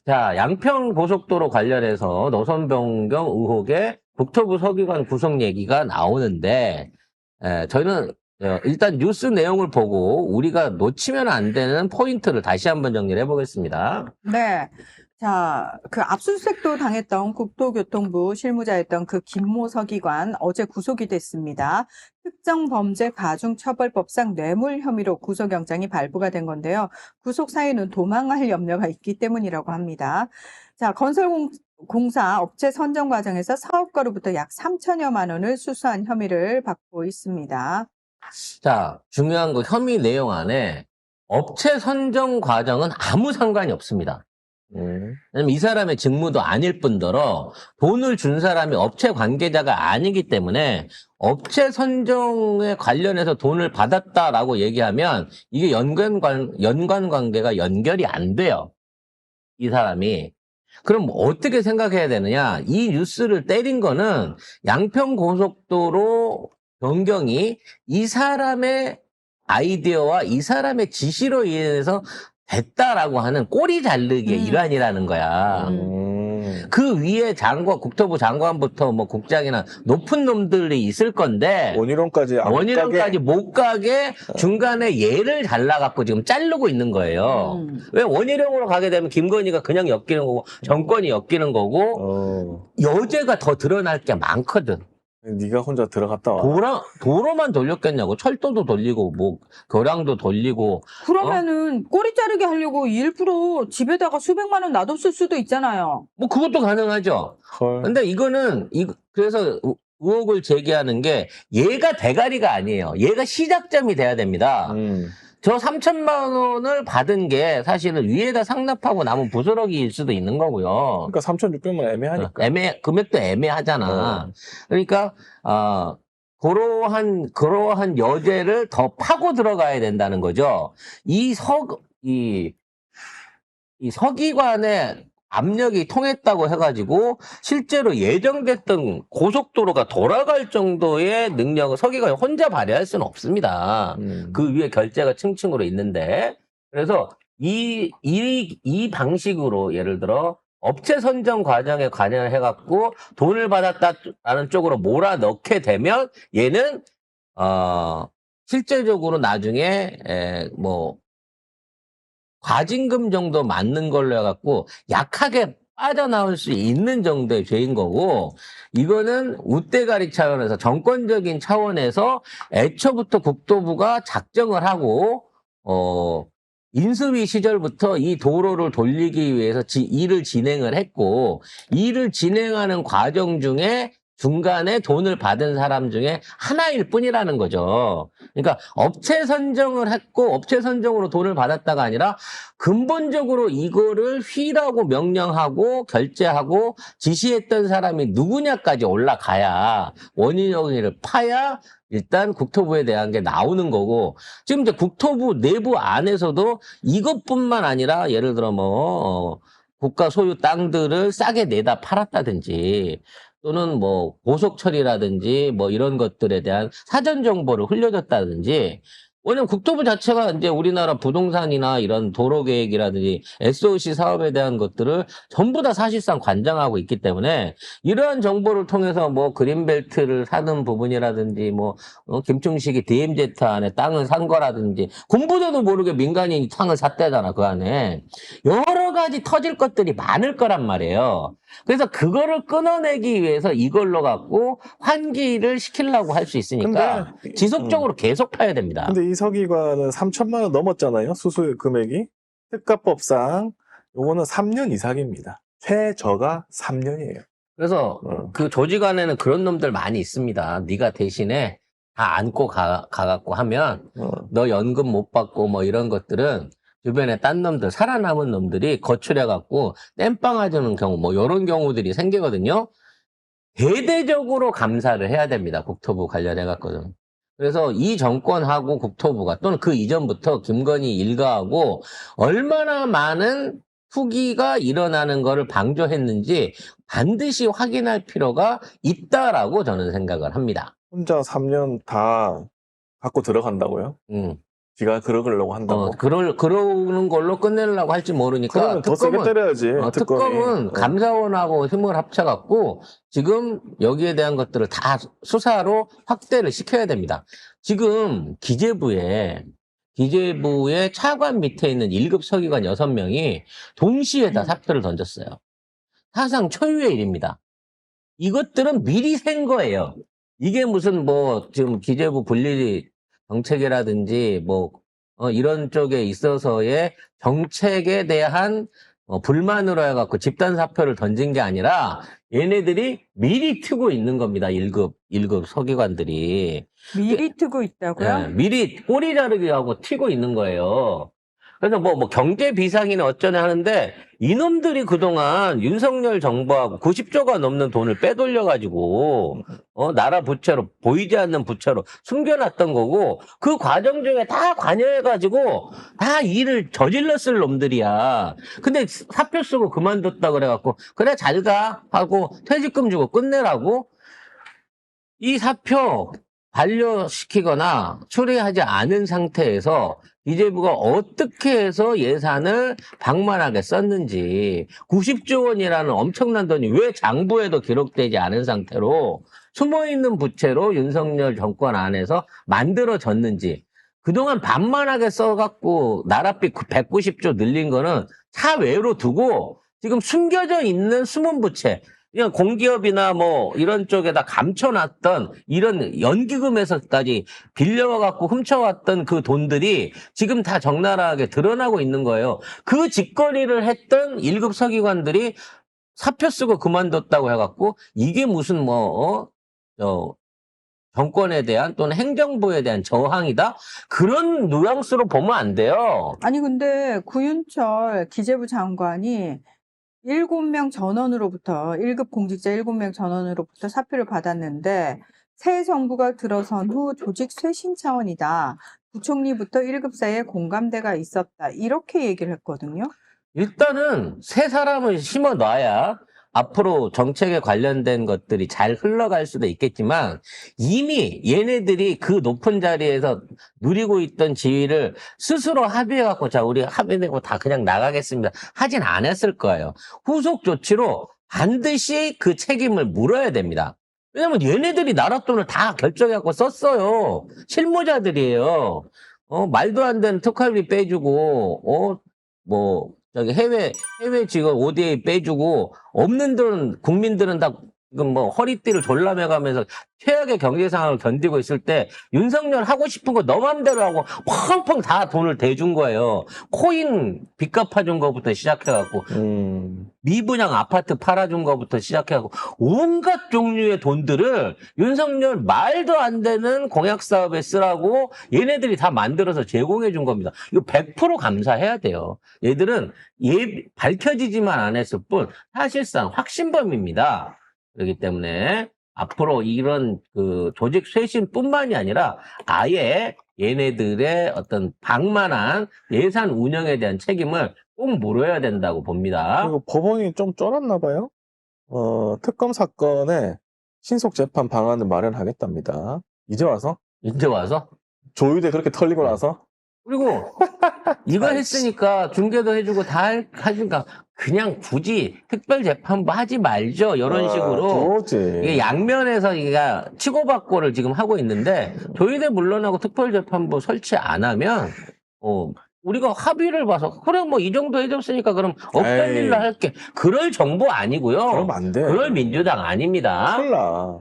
자, 양평고속도로 관련해서 노선 변경 의혹에 국토부 서기관 구속 얘기가 나오는데, 저희는 일단 뉴스 내용을 보고 우리가 놓치면 안 되는 포인트를 다시 한번 정리를 해보겠습니다. 네. 자, 그 압수수색도 당했던 국토교통부 실무자였던 그 김모 서기관 어제 구속이 됐습니다. 특정범죄가중처벌법상 뇌물 혐의로 구속영장이 발부가 된 건데요. 구속 사유는 도망할 염려가 있기 때문이라고 합니다. 자, 건설공사 업체 선정 과정에서 사업가로부터 약 3천여만 원을 수수한 혐의를 받고 있습니다. 자, 중요한 거 혐의 내용 안에 업체 선정 과정은 아무 상관이 없습니다. 왜냐면 이 사람의 직무도 아닐 뿐더러 돈을 준 사람이 업체 관계자가 아니기 때문에 업체 선정에 관련해서 돈을 받았다라고 얘기하면 이게 연관 관계가 연결이 안 돼요. 이 사람이. 그럼 어떻게 생각해야 되느냐? 이 뉴스를 때린 거는 양평고속도로 변경이 이 사람의 아이디어와 이 사람의 지시로 인해서 됐다라고 하는 꼬리 자르기의 일환이라는 거야. 그 위에 국토부 장관부터 뭐 국장이나 높은 놈들이 있을 건데 원희룡까지 못 가게 중간에 얘를 잘라갖고 지금 자르고 있는 거예요. 왜 원희룡으로 가게 되면 김건희가 그냥 엮이는 거고 정권이 엮이는 거고 여죄가 더 드러날 게 많거든. 네가 혼자 들어갔다 와. 도로만 돌렸겠냐고. 철도도 돌리고 뭐 교량도 돌리고. 그러면은 꼬리 자르게 하려고 일부러 집에다가 수백만 원 놔뒀을 수도 있잖아요. 뭐 그것도 가능하죠. 헐. 근데 이거는 그래서 의혹을 제기하는 게 얘가 대가리가 아니에요. 얘가 시작점이 돼야 됩니다. 저 3천만 원을 받은 게 사실은 위에다 상납하고 남은 부스러기일 수도 있는 거고요. 그러니까 3,600만 애매하니까. 금액도 애매하잖아. 그러니까 그러한 여죄를 더 파고 들어가야 된다는 거죠. 이 서기관의 압력이 통했다고 해가지고 실제로 예정됐던 고속도로가 돌아갈 정도의 능력을 서기관이 혼자 발휘할 수는 없습니다. 그 위에 결재가 층층으로 있는데 그래서 이 방식으로 예를 들어 업체 선정 과정에 관여해갖고 돈을 받았다라는 쪽으로 몰아넣게 되면 얘는 실제적으로 나중에 과징금 정도 맞는 걸로 해갖고 약하게 빠져나올 수 있는 정도의 죄인 거고 이거는 웃대가리 차원에서 정권적인 차원에서 애초부터 국토부가 작정을 하고 인수위 시절부터 이 도로를 돌리기 위해서 일을 진행을 했고 일을 진행하는 과정 중에 중간에 돈을 받은 사람 중에 하나일 뿐이라는 거죠. 그러니까 업체 선정을 했고 업체 선정으로 돈을 받았다가 아니라 근본적으로 이거를 휘라고 명령하고 결제하고 지시했던 사람이 누구냐까지 올라가야 원인을 파야 일단 국토부에 대한 게 나오는 거고 지금 이제 국토부 내부 안에서도 이것뿐만 아니라 예를 들어 국가 소유 땅들을 싸게 내다 팔았다든지 또는 보석 처리라든지 이런 것들에 대한 사전 정보를 흘려줬다든지 왜냐면 국토부 자체가 이제 우리나라 부동산이나 이런 도로 계획이라든지 SOC 사업에 대한 것들을 전부 다 사실상 관장하고 있기 때문에 이러한 정보를 통해서 그린벨트를 사는 부분이라든지 김충식이 DMZ 안에 땅을 산 거라든지 군부대도 모르게 민간인이 땅을 샀대잖아 그 안에 여러 가지 터질 것들이 많을 거란 말이에요. 그래서 그거를 끊어내기 위해서 이걸로 갖고 환기를 시키려고 할 수 있으니까 지속적으로 계속 파야 됩니다. 근데 이 서기관은 3천만 원 넘었잖아요. 수수 금액이. 특가법상 요거는 3년 이상입니다. 최저가 3년이에요. 그래서 그 조직 안에는 그런 놈들 많이 있습니다. 네가 대신에 다 안고 가갖고 하면 너 연금 못 받고 이런 것들은 주변에 딴 놈들, 살아남은 놈들이 거출해갖고 땜빵해주는 경우, 이런 경우들이 생기거든요. 대대적으로 감사를 해야 됩니다. 국토부 관련해갖고는. 그래서 이 정권하고 국토부가 또는 그 이전부터 김건희 일가하고 얼마나 많은 투기가 일어나는 것을 방조했는지 반드시 확인할 필요가 있다라고 저는 생각을 합니다. 혼자 3년 다 갖고 들어간다고요? 지가 그러려고 한다고. 그러는 걸로 끝내려고 할지 모르니까 그러면 더 세게 때려야지. 특검은 감사원하고 힘을 합쳐갖고 지금 여기에 대한 것들을 다 수사로 확대를 시켜야 됩니다. 지금 기재부의 차관 밑에 있는 1급 서기관 6명이 동시에 다 사표를 던졌어요. 사상 초유의 일입니다. 이것들은 미리 센 거예요. 이게 무슨 지금 기재부 분리 정책이라든지 이런 쪽에 있어서의 정책에 대한 불만으로 해갖고 집단 사표를 던진 게 아니라 얘네들이 미리 트고 있는 겁니다. 1급 서기관들이. 미리 트고 있다고요? 네, 미리 꼬리 자르기 하고 튀고 있는 거예요. 그래서 경제 비상이나 어쩌냐 하는데 이놈들이 그동안 윤석열 정부하고 90조가 넘는 돈을 빼돌려가지고 나라 부채로 보이지 않는 부채로 숨겨놨던 거고 그 과정 중에 다 관여해가지고 다 일을 저질렀을 놈들이야. 근데 사표 쓰고 그만뒀다 그래갖고 그래 잘 가 하고 퇴직금 주고 끝내라고. 이 사표 반려시키거나 처리하지 않은 상태에서 기재부가 어떻게 해서 예산을 방만하게 썼는지 90조 원이라는 엄청난 돈이 왜 장부에도 기록되지 않은 상태로 숨어있는 부채로 윤석열 정권 안에서 만들어졌는지 그동안 반만하게 써갖고 나라빚 190조 늘린 거는 차외로 두고 지금 숨겨져 있는 숨은 부채 그냥 공기업이나 이런 쪽에다 감춰놨던 이런 연기금에서까지 빌려갖고 훔쳐왔던 그 돈들이 지금 다 적나라하게 드러나고 있는 거예요. 그 짓거리를 했던 1급 서기관들이 사표 쓰고 그만뒀다고 해갖고 이게 무슨 정권에 대한 또는 행정부에 대한 저항이다? 그런 뉘앙스로 보면 안 돼요. 아니 근데 구윤철 기재부 장관이 7명 전원으로부터 1급 공직자 7명 전원으로부터 사표를 받았는데 새 정부가 들어선 후 조직 쇄신 차원이다. 부총리부터 1급 사이에 공감대가 있었다. 이렇게 얘기를 했거든요. 일단은 새 사람을 심어 놔야 앞으로 정책에 관련된 것들이 잘 흘러갈 수도 있겠지만 이미 얘네들이 그 높은 자리에서 누리고 있던 지위를 스스로 합의해갖고 자 우리 합의되고 다 그냥 나가겠습니다. 하진 않았을 거예요. 후속 조치로 반드시 그 책임을 물어야 됩니다. 왜냐면 얘네들이 나라 돈을 다 결정해갖고 썼어요. 실무자들이에요. 말도 안 되는 특활비 빼주고 저기 해외 직원 ODA 빼주고 없는 돈은 국민들은 다 지금 허리띠를 졸라매가면서 최악의 경제 상황을 견디고 있을 때 윤석열 하고 싶은 거 너 맘대로 하고 펑펑 다 돈을 대준 거예요. 코인 빚 갚아준 거부터 시작해갖고 미분양 아파트 팔아준 거부터 시작해갖고 온갖 종류의 돈들을 윤석열 말도 안 되는 공약 사업에 쓰라고 얘네들이 다 만들어서 제공해 준 겁니다. 이거 100% 감사해야 돼요. 얘들은 밝혀지지만 않았을 뿐 사실상 확신범입니다. 그렇기 때문에 앞으로 이런 그 조직 쇄신뿐만이 아니라 아예 얘네들의 어떤 방만한 예산 운영에 대한 책임을 꼭 물어야 된다고 봅니다. 그리고 법원이 좀 쫄았나 봐요. 특검 사건에 신속 재판 방안을 마련하겠답니다. 이제 와서? 이제 와서? 조유대 그렇게 털리고 나서? 그리고 이거 했으니까 중계도 해주고 다 하니까 그냥 굳이 특별재판부 하지 말죠. 이런 식으로. 그렇지. 이게 양면에서 이게 치고받고를 지금 하고 있는데 조의대 물러나고 특별재판부 설치 안 하면 우리가 합의를 봐서 그래 이 정도 해줬으니까 그럼 없던 에이. 일로 할게. 그럴 정부 아니고요. 그러면 안 돼. 그럴 민주당 아닙니다. 큰일 나.